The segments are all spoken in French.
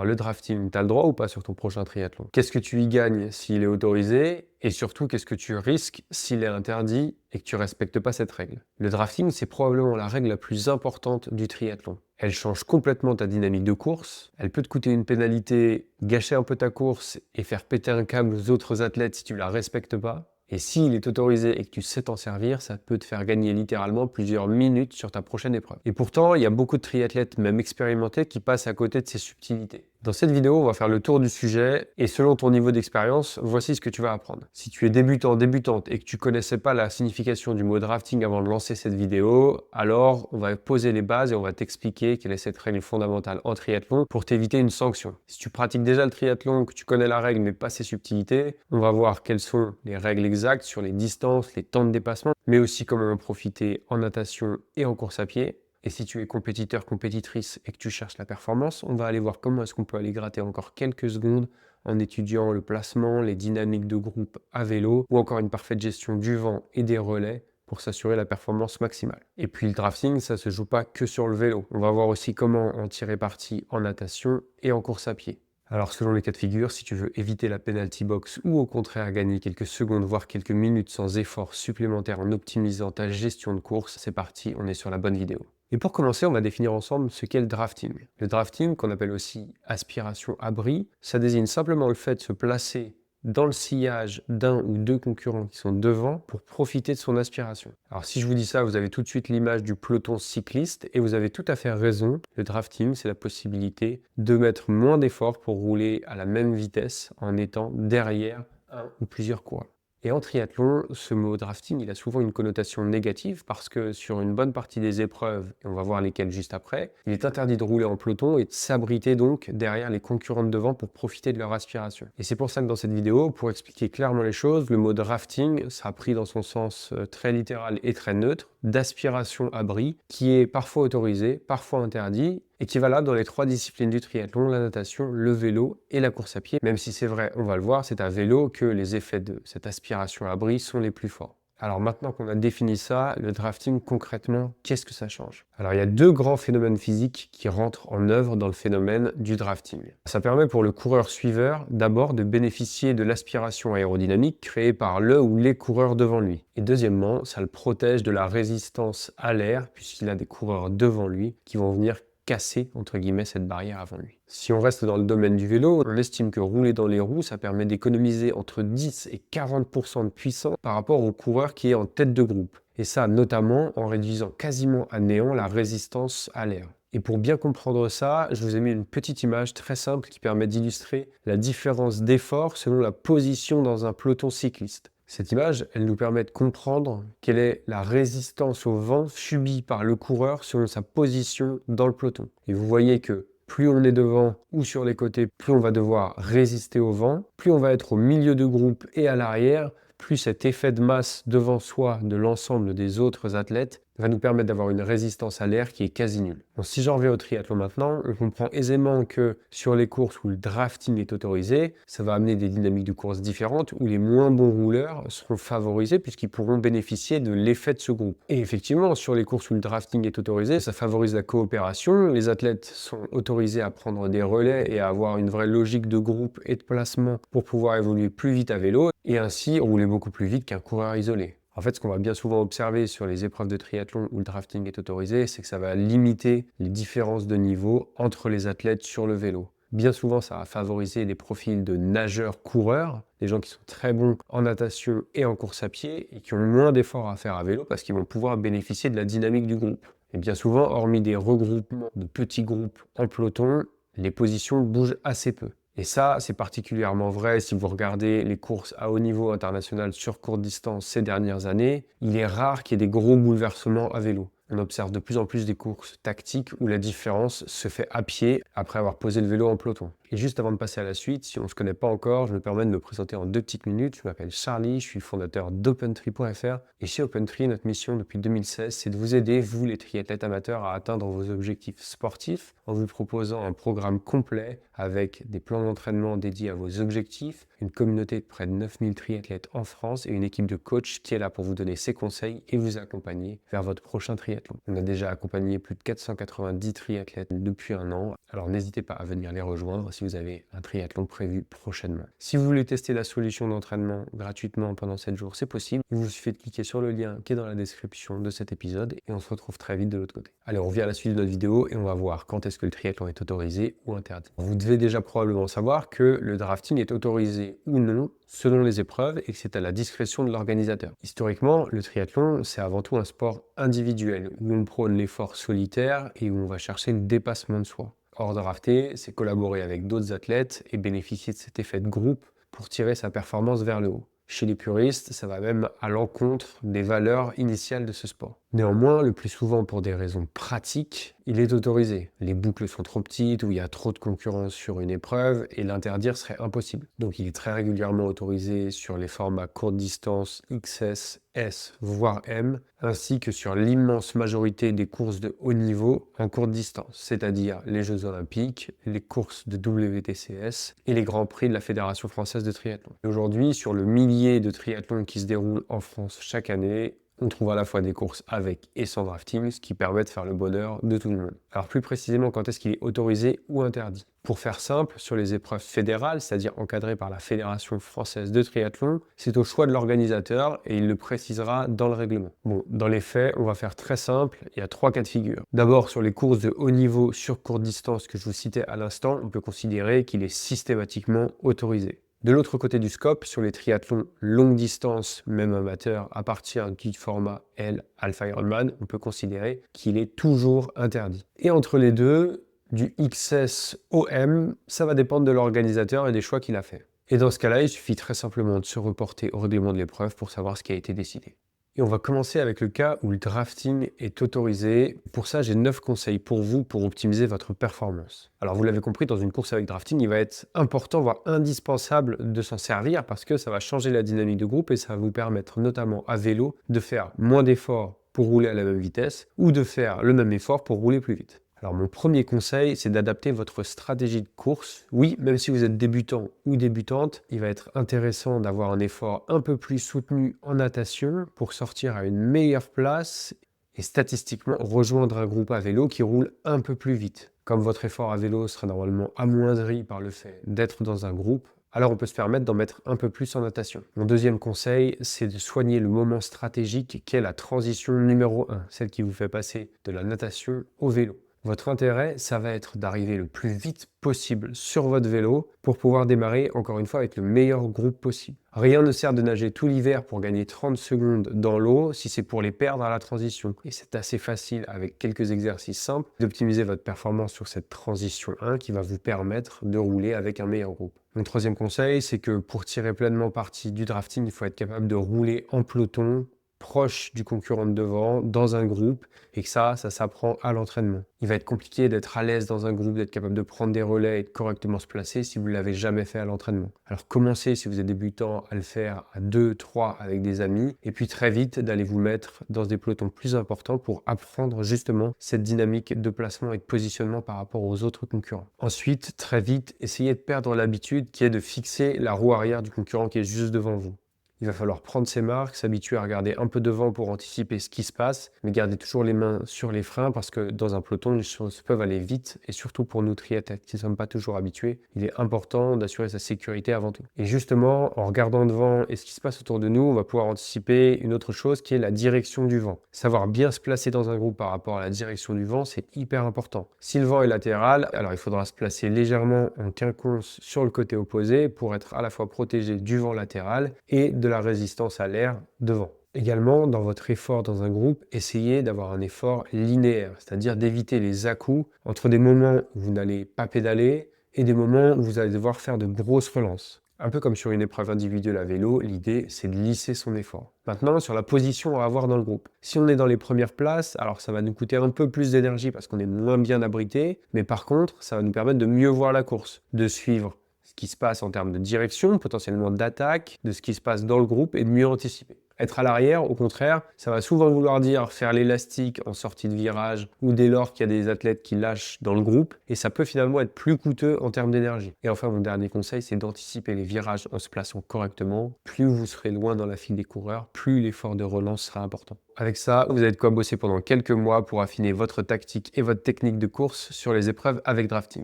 Alors, le drafting, tu as le droit ou pas sur ton prochain triathlon? Qu'est-ce que tu y gagnes s'il est autorisé? Et surtout, qu'est-ce que tu risques s'il est interdit et que tu respectes pas cette règle? Le drafting, c'est probablement la règle la plus importante du triathlon. Elle change complètement ta dynamique de course. Elle peut te coûter une pénalité, gâcher un peu ta course et faire péter un câble aux autres athlètes si tu la respectes pas. Et s'il est autorisé et que tu sais t'en servir, ça peut te faire gagner littéralement plusieurs minutes sur ta prochaine épreuve. Et pourtant, il y a beaucoup de triathlètes, même expérimentés, qui passent à côté de ces subtilités. Dans cette vidéo, on va faire le tour du sujet et selon ton niveau d'expérience, voici ce que tu vas apprendre. Si tu es débutant, débutante et que tu connaissais pas la signification du mot drafting avant de lancer cette vidéo, alors on va poser les bases et on va t'expliquer quelle est cette règle fondamentale en triathlon pour t'éviter une sanction. Si tu pratiques déjà le triathlon, que tu connais la règle mais pas ses subtilités, on va voir quelles sont les règles exactes sur les distances, les temps de dépassement, mais aussi comment en profiter en natation et en course à pied. Et si tu es compétiteur, compétitrice et que tu cherches la performance, on va aller voir comment est-ce qu'on peut aller gratter encore quelques secondes en étudiant le placement, les dynamiques de groupe à vélo ou encore une parfaite gestion du vent et des relais pour s'assurer la performance maximale. Et puis le drafting, ça se joue pas que sur le vélo. On va voir aussi comment en tirer parti en natation et en course à pied. Alors selon les cas de figure, si tu veux éviter la penalty box ou au contraire gagner quelques secondes voire quelques minutes sans effort supplémentaire en optimisant ta gestion de course, c'est parti, on est sur la bonne vidéo. Et pour commencer, on va définir ensemble ce qu'est le drafting. Le drafting, qu'on appelle aussi aspiration abri, ça désigne simplement le fait de se placer dans le sillage d'un ou deux concurrents qui sont devant pour profiter de son aspiration. Alors si je vous dis ça, vous avez tout de suite l'image du peloton cycliste et vous avez tout à fait raison. Le drafting, c'est la possibilité de mettre moins d'efforts pour rouler à la même vitesse en étant derrière un ou plusieurs coureurs. Et en triathlon, ce mot drafting, il a souvent une connotation négative parce que sur une bonne partie des épreuves, et on va voir lesquelles juste après, il est interdit de rouler en peloton et de s'abriter donc derrière les concurrents de devant pour profiter de leur aspiration. Et c'est pour ça que dans cette vidéo, pour expliquer clairement les choses, le mot drafting sera pris dans son sens très littéral et très neutre, d'aspiration-abri, qui est parfois autorisé, parfois interdit, et qui est valable dans les trois disciplines du triathlon, la natation, le vélo et la course à pied. Même si c'est vrai, on va le voir, c'est à vélo que les effets de cette aspiration-abri sont les plus forts. Alors maintenant qu'on a défini ça, le drafting concrètement, qu'est-ce que ça change? Alors il y a deux grands phénomènes physiques qui rentrent en œuvre dans le phénomène du drafting. Ça permet pour le coureur-suiveur d'abord de bénéficier de l'aspiration aérodynamique créée par le ou les coureurs devant lui. Et deuxièmement, ça le protège de la résistance à l'air puisqu'il a des coureurs devant lui qui vont venir casser, entre guillemets, cette barrière avant lui. Si on reste dans le domaine du vélo, on estime que rouler dans les roues, ça permet d'économiser entre 10 et 40% de puissance par rapport au coureur qui est en tête de groupe. Et ça, notamment en réduisant quasiment à néant la résistance à l'air. Et pour bien comprendre ça, je vous ai mis une petite image très simple qui permet d'illustrer la différence d'effort selon la position dans un peloton cycliste. Cette image, elle nous permet de comprendre quelle est la résistance au vent subie par le coureur selon sa position dans le peloton. Et vous voyez que plus on est devant ou sur les côtés, plus on va devoir résister au vent, plus on va être au milieu de groupe et à l'arrière, plus cet effet de masse devant soi de l'ensemble des autres athlètes va nous permettre d'avoir une résistance à l'air qui est quasi nulle. Donc, si j'en reviens au triathlon maintenant, on comprend aisément que sur les courses où le drafting est autorisé, ça va amener des dynamiques de course différentes où les moins bons rouleurs seront favorisés puisqu'ils pourront bénéficier de l'effet de ce groupe. Et effectivement, sur les courses où le drafting est autorisé, ça favorise la coopération. Les athlètes sont autorisés à prendre des relais et à avoir une vraie logique de groupe et de placement pour pouvoir évoluer plus vite à vélo et ainsi rouler beaucoup plus vite qu'un coureur isolé. En fait, ce qu'on va bien souvent observer sur les épreuves de triathlon où le drafting est autorisé, c'est que ça va limiter les différences de niveau entre les athlètes sur le vélo. Bien souvent, ça va favoriser des profils de nageurs-coureurs, des gens qui sont très bons en natation et en course à pied et qui ont moins d'efforts à faire à vélo parce qu'ils vont pouvoir bénéficier de la dynamique du groupe. Et bien souvent, hormis des regroupements de petits groupes en peloton, les positions bougent assez peu. Et ça, c'est particulièrement vrai si vous regardez les courses à haut niveau international sur courte distance ces dernières années. Il est rare qu'il y ait des gros bouleversements à vélo. On observe de plus en plus des courses tactiques où la différence se fait à pied après avoir posé le vélo en peloton. Et juste avant de passer à la suite, si on ne se connaît pas encore, je me permets de me présenter en 2 petites minutes. Je m'appelle Charlie, je suis fondateur d'OpenTri.fr et chez OpenTri, notre mission depuis 2016, c'est de vous aider, vous les triathlètes amateurs, à atteindre vos objectifs sportifs en vous proposant un programme complet avec des plans d'entraînement dédiés à vos objectifs, une communauté de près de 9000 triathlètes en France et une équipe de coachs qui est là pour vous donner ses conseils et vous accompagner vers votre prochain triathlon. triathlon. On a déjà accompagné plus de 490 triathlètes depuis un an, alors n'hésitez pas à venir les rejoindre si vous avez un triathlon prévu prochainement. Si vous voulez tester la solution d'entraînement gratuitement pendant 7 jours, c'est possible. Il vous suffit de cliquer sur le lien qui est dans la description de cet épisode et on se retrouve très vite de l'autre côté. Allez, on revient à la suite de notre vidéo et on va voir quand est-ce que le triathlon est autorisé ou interdit. Vous devez déjà probablement savoir que le drafting est autorisé ou non selon les épreuves et que c'est à la discrétion de l'organisateur. Historiquement, le triathlon, c'est avant tout un sport individuel où on prône l'effort solitaire et où on va chercher le dépassement de soi. Or, drafter, c'est collaborer avec d'autres athlètes et bénéficier de cet effet de groupe pour tirer sa performance vers le haut. Chez les puristes, ça va même à l'encontre des valeurs initiales de ce sport. Néanmoins, le plus souvent pour des raisons pratiques, il est autorisé. Les boucles sont trop petites ou il y a trop de concurrence sur une épreuve et l'interdire serait impossible. Donc il est très régulièrement autorisé sur les formats courte distance XS, S, voire M, ainsi que sur l'immense majorité des courses de haut niveau en courte distance, c'est-à-dire les Jeux Olympiques, les courses de WTCS et les Grands Prix de la Fédération Française de Triathlon. Aujourd'hui, sur le millier de triathlons qui se déroulent en France chaque année, on trouve à la fois des courses avec et sans drafting, ce qui permet de faire le bonheur de tout le monde. Alors plus précisément, quand est-ce qu'il est autorisé ou interdit? Pour faire simple, sur les épreuves fédérales, c'est-à-dire encadrées par la Fédération Française de Triathlon, c'est au choix de l'organisateur et il le précisera dans le règlement. Bon, dans les faits, on va faire très simple, il y a 3 cas de figure. D'abord, sur les courses de haut niveau sur courte distance que je vous citais à l'instant, on peut considérer qu'il est systématiquement autorisé. De l'autre côté du scope, sur les triathlons longue distance, même amateurs, à partir du format L, Alpha Ironman, on peut considérer qu'il est toujours interdit. Et entre les deux, du XS OM, ça va dépendre de l'organisateur et des choix qu'il a fait. Et dans ce cas-là, il suffit très simplement de se reporter au règlement de l'épreuve pour savoir ce qui a été décidé. Et on va commencer avec le cas où le drafting est autorisé. Pour ça, j'ai 9 conseils pour vous pour optimiser votre performance. Alors vous l'avez compris, dans une course avec drafting, il va être important, voire indispensable de s'en servir parce que ça va changer la dynamique de groupe et ça va vous permettre notamment à vélo de faire moins d'efforts pour rouler à la même vitesse ou de faire le même effort pour rouler plus vite. Alors mon premier conseil, c'est d'adapter votre stratégie de course. Oui, même si vous êtes débutant ou débutante, il va être intéressant d'avoir un effort un peu plus soutenu en natation pour sortir à une meilleure place et statistiquement rejoindre un groupe à vélo qui roule un peu plus vite. Comme votre effort à vélo sera normalement amoindri par le fait d'être dans un groupe, alors on peut se permettre d'en mettre un peu plus en natation. Mon deuxième conseil, c'est de soigner le moment stratégique qu'est la transition numéro 1, celle qui vous fait passer de la natation au vélo. Votre intérêt, ça va être d'arriver le plus vite possible sur votre vélo pour pouvoir démarrer, encore une fois, avec le meilleur groupe possible. Rien ne sert de nager tout l'hiver pour gagner 30 secondes dans l'eau si c'est pour les perdre à la transition. Et c'est assez facile, avec quelques exercices simples, d'optimiser votre performance sur cette transition 1 qui va vous permettre de rouler avec un meilleur groupe. Mon troisième conseil, c'est que pour tirer pleinement parti du drafting, il faut être capable de rouler en peloton, proche du concurrent de devant, dans un groupe, et que ça s'apprend à l'entraînement. Il va être compliqué d'être à l'aise dans un groupe, d'être capable de prendre des relais et de correctement se placer si vous ne l'avez jamais fait à l'entraînement. Alors commencez, si vous êtes débutant, à le faire à 2, 3 avec des amis, et puis très vite d'aller vous mettre dans des pelotons plus importants pour apprendre justement cette dynamique de placement et de positionnement par rapport aux autres concurrents. Ensuite, très vite, essayez de perdre l'habitude qui est de fixer la roue arrière du concurrent qui est juste devant vous. Il va falloir prendre ses marques, s'habituer à regarder un peu devant pour anticiper ce qui se passe, mais garder toujours les mains sur les freins parce que dans un peloton, les choses peuvent aller vite et surtout pour nous triathlètes qui ne sommes pas toujours habitués, il est important d'assurer sa sécurité avant tout. Et justement, en regardant devant et ce qui se passe autour de nous, on va pouvoir anticiper une autre chose qui est la direction du vent. Savoir bien se placer dans un groupe par rapport à la direction du vent, c'est hyper important. Si le vent est latéral, alors il faudra se placer légèrement en quinconce sur le côté opposé pour être à la fois protégé du vent latéral et de la résistance à l'air devant. Également, dans votre effort dans un groupe, essayez d'avoir un effort linéaire, c'est-à-dire d'éviter les à-coups entre des moments où vous n'allez pas pédaler et des moments où vous allez devoir faire de grosses relances. Un peu comme sur une épreuve individuelle à vélo, l'idée c'est de lisser son effort. Maintenant, sur la position à avoir dans le groupe. Si on est dans les premières places, alors ça va nous coûter un peu plus d'énergie parce qu'on est moins bien abrité, mais par contre, ça va nous permettre de mieux voir la course, de suivre ce qui se passe en termes de direction, potentiellement d'attaque, de ce qui se passe dans le groupe et de mieux anticiper. Être à l'arrière, au contraire, ça va souvent vouloir dire faire l'élastique en sortie de virage ou dès lors qu'il y a des athlètes qui lâchent dans le groupe et ça peut finalement être plus coûteux en termes d'énergie. Et enfin, mon dernier conseil, c'est d'anticiper les virages en se plaçant correctement. Plus vous serez loin dans la file des coureurs, plus l'effort de relance sera important. Avec ça, vous avez de quoi bosser pendant quelques mois pour affiner votre tactique et votre technique de course sur les épreuves avec drafting.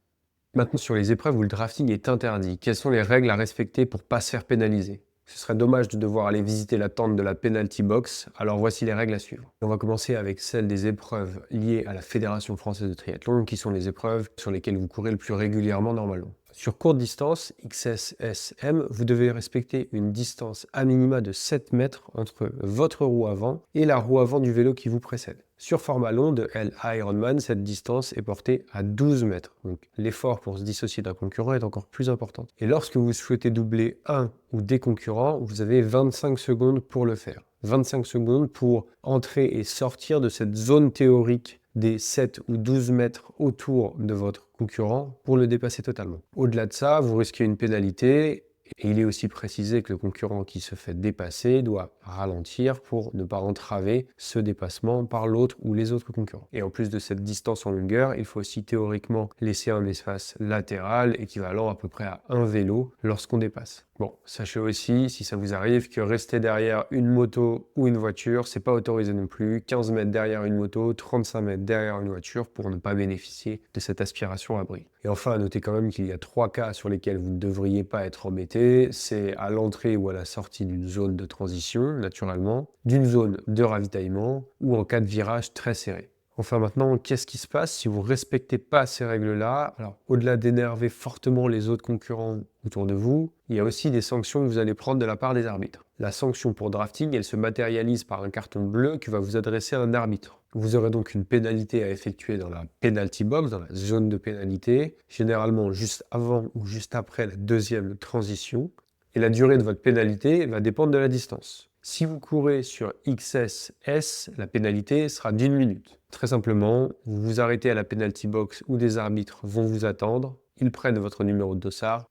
Maintenant, sur les épreuves où le drafting est interdit, quelles sont les règles à respecter pour ne pas se faire pénaliser? Ce serait dommage de devoir aller visiter la tente de la penalty box, alors voici les règles à suivre. On va commencer avec celles des épreuves liées à la Fédération française de triathlon, qui sont les épreuves sur lesquelles vous courez le plus régulièrement normalement. Sur courte distance, XSSM, vous devez respecter une distance à minima de 7 mètres entre votre roue avant et la roue avant du vélo qui vous précède. Sur format long de L Ironman, cette distance est portée à 12 mètres. Donc l'effort pour se dissocier d'un concurrent est encore plus important. Et lorsque vous souhaitez doubler un ou des concurrents, vous avez 25 secondes pour le faire. 25 secondes pour entrer et sortir de cette zone théorique des 7 ou 12 mètres autour de votre concurrent pour le dépasser totalement. Au-delà de ça, vous risquez une pénalité. Et il est aussi précisé que le concurrent qui se fait dépasser doit ralentir pour ne pas entraver ce dépassement par l'autre ou les autres concurrents. Et en plus de cette distance en longueur, il faut aussi théoriquement laisser un espace latéral équivalent à peu près à un vélo lorsqu'on dépasse. Bon, sachez aussi, si ça vous arrive, que rester derrière une moto ou une voiture, c'est pas autorisé non plus. 15 mètres derrière une moto, 35 mètres derrière une voiture pour ne pas bénéficier de cette aspiration à bris. Et enfin, à noter quand même qu'il y a 3 cas sur lesquels vous ne devriez pas être embêté. C'est à l'entrée ou à la sortie d'une zone de transition, naturellement, d'une zone de ravitaillement ou en cas de virage très serré. Enfin maintenant, qu'est-ce qui se passe si vous ne respectez pas ces règles-là? Alors, au-delà d'énerver fortement les autres concurrents autour de vous, il y a aussi des sanctions que vous allez prendre de la part des arbitres. La sanction pour drafting, elle se matérialise par un carton bleu qui va vous adresser à un arbitre. Vous aurez donc une pénalité à effectuer dans la penalty box, dans la zone de pénalité, généralement juste avant ou juste après la deuxième transition. Et la durée de votre pénalité va dépendre de la distance. Si vous courez sur XSS, la pénalité sera d'1 minute. Très simplement, vous vous arrêtez à la penalty box où des arbitres vont vous attendre, ils prennent votre numéro de dossard,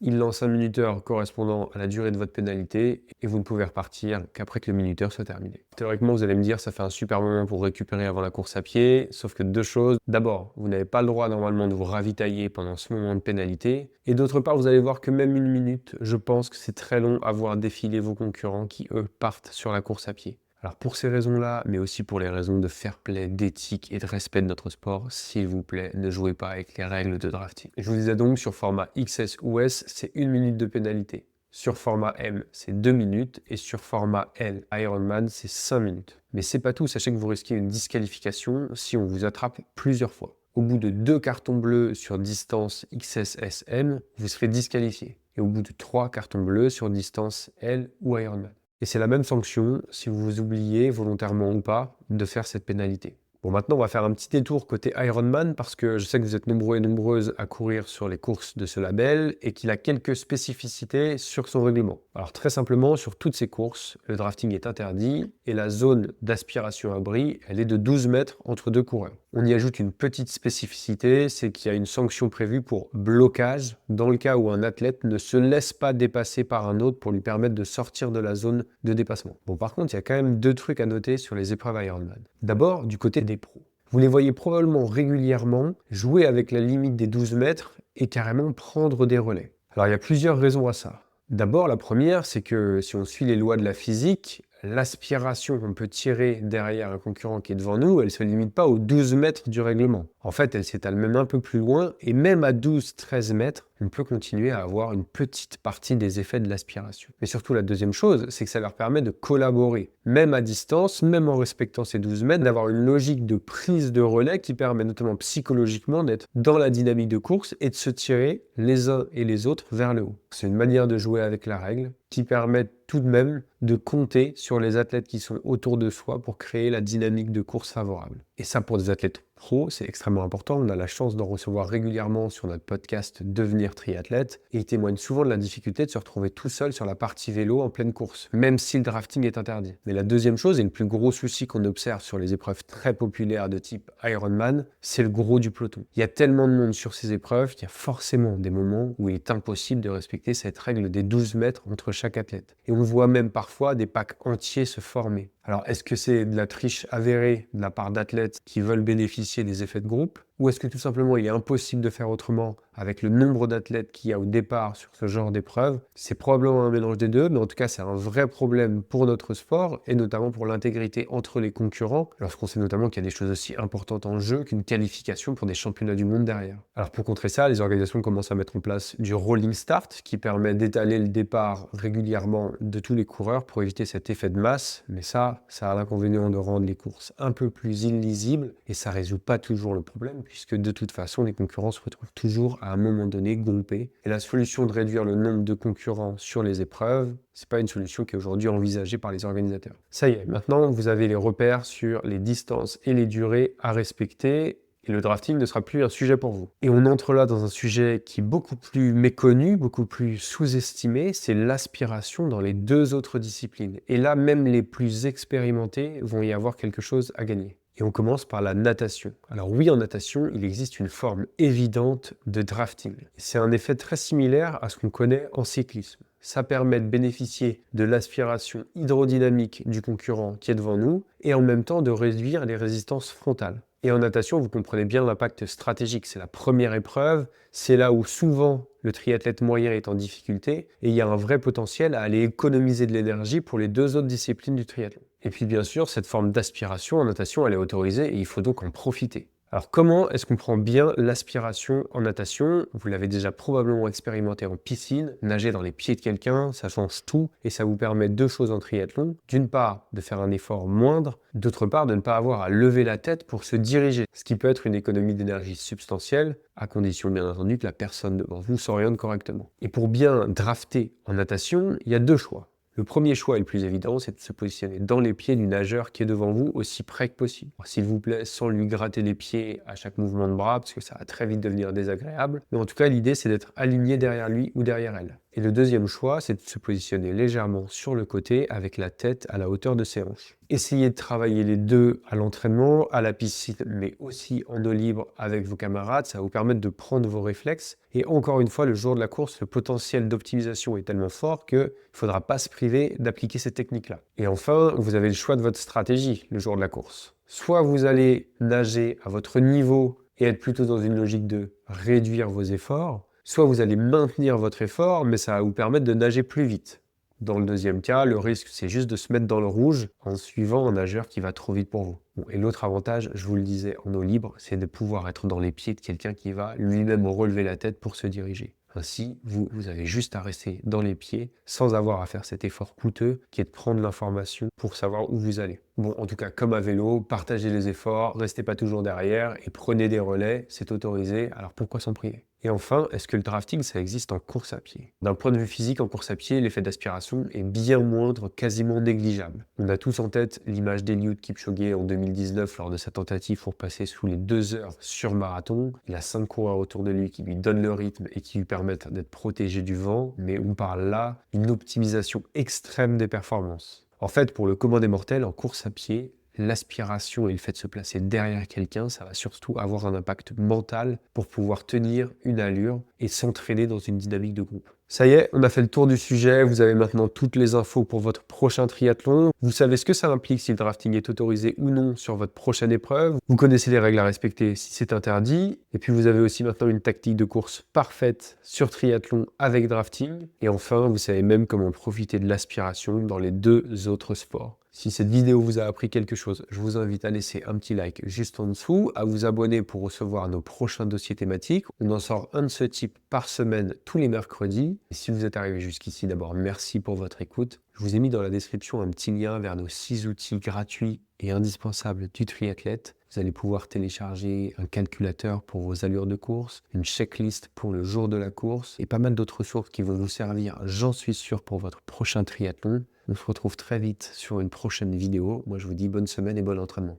ils lancent un minuteur correspondant à la durée de votre pénalité et vous ne pouvez repartir qu'après que le minuteur soit terminé. Théoriquement, vous allez me dire ça fait un super moment pour récupérer avant la course à pied, sauf que deux choses. D'abord, vous n'avez pas le droit normalement de vous ravitailler pendant ce moment de pénalité. Et d'autre part, vous allez voir que même 1 minute, je pense que c'est très long à voir défiler vos concurrents qui, eux, partent sur la course à pied. Alors pour ces raisons-là, mais aussi pour les raisons de fair play, d'éthique et de respect de notre sport, s'il vous plaît, ne jouez pas avec les règles de drafting. Je vous disais donc, sur format XS ou S, c'est 1 minute de pénalité. Sur format M, c'est 2 minutes. Et sur format L, Ironman, c'est 5 minutes. Mais c'est pas tout, sachez que vous risquez une disqualification si on vous attrape plusieurs fois. Au bout de 2 cartons bleus sur distance XSSM, vous serez disqualifié. Et au bout de 3 cartons bleus sur distance L ou Ironman. Et c'est la même sanction si vous vous oubliez, volontairement ou pas, de faire cette pénalité. Bon, maintenant, on va faire un petit détour côté Ironman parce que je sais que vous êtes nombreux et nombreuses à courir sur les courses de ce label et qu'il a quelques spécificités sur son règlement. Alors, très simplement, sur toutes ces courses, le drafting est interdit et la zone d'aspiration à bris, elle est de 12 mètres entre deux coureurs. On y ajoute une petite spécificité, c'est qu'il y a une sanction prévue pour blocage dans le cas où un athlète ne se laisse pas dépasser par un autre pour lui permettre de sortir de la zone de dépassement. Bon, par contre, il y a quand même 2 trucs à noter sur les épreuves Ironman. D'abord, du côté des pros. Vous les voyez probablement régulièrement jouer avec la limite des 12 mètres et carrément prendre des relais. Alors, il y a plusieurs raisons à ça. D'abord, la première, c'est que si on suit les lois de la physique, l'aspiration qu'on peut tirer derrière un concurrent qui est devant nous, elle ne se limite pas aux 12 mètres du règlement. En fait, elle s'étale même un peu plus loin, et même à 12-13 mètres, on peut continuer à avoir une petite partie des effets de l'aspiration. Mais surtout, la deuxième chose, c'est que ça leur permet de collaborer, même à distance, même en respectant ces 12 mètres, d'avoir une logique de prise de relais qui permet notamment psychologiquement d'être dans la dynamique de course et de se tirer les uns et les autres vers le haut. C'est une manière de jouer avec la règle qui permet tout de même de compter sur les athlètes qui sont autour de soi pour créer la dynamique de course favorable. Et ça, pour des athlètes pros, c'est extrêmement important. On a la chance d'en recevoir régulièrement sur notre podcast Devenir triathlète et ils témoignent souvent de la difficulté de se retrouver tout seul sur la partie vélo en pleine course, même si le drafting est interdit. Mais la deuxième chose et le plus gros souci qu'on observe sur les épreuves très populaires de type Ironman, c'est le gros du peloton. Il y a tellement de monde sur ces épreuves qu'il y a forcément des moments où il est impossible de respecter cette règle des 12 mètres entre chaque athlète. Et on voit même parfois parfois des packs entiers se former. Alors, est-ce que c'est de la triche avérée de la part d'athlètes qui veulent bénéficier des effets de groupe? Ou est-ce que tout simplement il est impossible de faire autrement avec le nombre d'athlètes qu'il y a au départ sur ce genre d'épreuve? C'est probablement un mélange des deux, mais en tout cas c'est un vrai problème pour notre sport et notamment pour l'intégrité entre les concurrents, lorsqu'on sait notamment qu'il y a des choses aussi importantes en jeu qu'une qualification pour des championnats du monde derrière. Alors pour contrer ça, les organisations commencent à mettre en place du rolling start qui permet d'étaler le départ régulièrement de tous les coureurs pour éviter cet effet de masse, mais ça a l'inconvénient de rendre les courses un peu plus illisibles et ça résout pas toujours le problème puisque de toute façon les concurrents se retrouvent toujours à un moment donné groupés. Et la solution de réduire le nombre de concurrents sur les épreuves, c'est pas une solution qui est aujourd'hui envisagée par les organisateurs. Ça y est, maintenant vous avez les repères sur les distances et les durées à respecter. Et le drafting ne sera plus un sujet pour vous. Et on entre là dans un sujet qui est beaucoup plus méconnu, beaucoup plus sous-estimé, c'est l'aspiration dans les deux autres disciplines. Et là, même les plus expérimentés vont y avoir quelque chose à gagner. Et on commence par la natation. Alors oui, en natation, il existe une forme évidente de drafting. C'est un effet très similaire à ce qu'on connaît en cyclisme. Ça permet de bénéficier de l'aspiration hydrodynamique du concurrent qui est devant nous et en même temps de réduire les résistances frontales. Et en natation, vous comprenez bien l'impact stratégique. C'est la première épreuve, c'est là où souvent le triathlète moyen est en difficulté et il y a un vrai potentiel à aller économiser de l'énergie pour les deux autres disciplines du triathlon. Et puis bien sûr, cette forme d'aspiration en natation, elle est autorisée et il faut donc en profiter. Alors comment est-ce qu'on prend bien l'aspiration en natation? Vous l'avez déjà probablement expérimenté en piscine, nager dans les pieds de quelqu'un, ça change tout et ça vous permet deux choses en triathlon. D'une part, de faire un effort moindre, d'autre part, de ne pas avoir à lever la tête pour se diriger, ce qui peut être une économie d'énergie substantielle, à condition bien entendu que la personne devant vous s'oriente correctement. Et pour bien drafter en natation, il y a deux choix. Le premier choix et le plus évident, c'est de se positionner dans les pieds du nageur qui est devant vous aussi près que possible. S'il vous plaît, sans lui gratter les pieds à chaque mouvement de bras, parce que ça va très vite devenir désagréable. Mais en tout cas, l'idée, c'est d'être aligné derrière lui ou derrière elle. Et le deuxième choix, c'est de se positionner légèrement sur le côté avec la tête à la hauteur de ses hanches. Essayez de travailler les deux à l'entraînement, à la piscine, mais aussi en eau libre avec vos camarades. Ça va vous permettre de prendre vos réflexes. Et encore une fois, le jour de la course, le potentiel d'optimisation est tellement fort qu'il ne faudra pas se priver d'appliquer ces techniques-là. Et enfin, vous avez le choix de votre stratégie le jour de la course. Soit vous allez nager à votre niveau et être plutôt dans une logique de réduire vos efforts, soit vous allez maintenir votre effort, mais ça va vous permettre de nager plus vite. Dans le deuxième cas, le risque, c'est juste de se mettre dans le rouge en suivant un nageur qui va trop vite pour vous. Bon, et l'autre avantage, je vous le disais, en eau libre, c'est de pouvoir être dans les pieds de quelqu'un qui va lui-même relever la tête pour se diriger. Ainsi, vous avez juste à rester dans les pieds sans avoir à faire cet effort coûteux qui est de prendre l'information pour savoir où vous allez. Bon, en tout cas, comme à vélo, partagez les efforts, restez pas toujours derrière et prenez des relais, c'est autorisé, alors pourquoi s'en priver? Et enfin, est-ce que le drafting, ça existe en course à pied? D'un point de vue physique, en course à pied, l'effet d'aspiration est bien moindre, quasiment négligeable. On a tous en tête l'image d'Eliud Kipchoge en 2019 lors de sa tentative pour passer sous les 2 heures sur marathon. Il a 5 coureurs autour de lui qui lui donnent le rythme et qui lui permettent d'être protégé du vent, mais on parle là d'une optimisation extrême des performances. En fait, pour le commun des mortels, en course à pied, l'aspiration et le fait de se placer derrière quelqu'un, ça va surtout avoir un impact mental pour pouvoir tenir une allure et s'entraîner dans une dynamique de groupe. Ça y est, on a fait le tour du sujet, vous avez maintenant toutes les infos pour votre prochain triathlon. Vous savez ce que ça implique si le drafting est autorisé ou non sur votre prochaine épreuve. Vous connaissez les règles à respecter si c'est interdit. Et puis vous avez aussi maintenant une tactique de course parfaite sur triathlon avec drafting. Et enfin, vous savez même comment profiter de l'aspiration dans les deux autres sports. Si cette vidéo vous a appris quelque chose, je vous invite à laisser un petit like juste en dessous, à vous abonner pour recevoir nos prochains dossiers thématiques. On en sort un de ce type par semaine tous les mercredis. Et si vous êtes arrivé jusqu'ici, d'abord merci pour votre écoute. Je vous ai mis dans la description un petit lien vers nos 6 outils gratuits et indispensables du triathlète. Vous allez pouvoir télécharger un calculateur pour vos allures de course, une checklist pour le jour de la course et pas mal d'autres ressources qui vont vous servir, j'en suis sûr, pour votre prochain triathlon. On se retrouve très vite sur une prochaine vidéo. Moi, je vous dis bonne semaine et bon entraînement.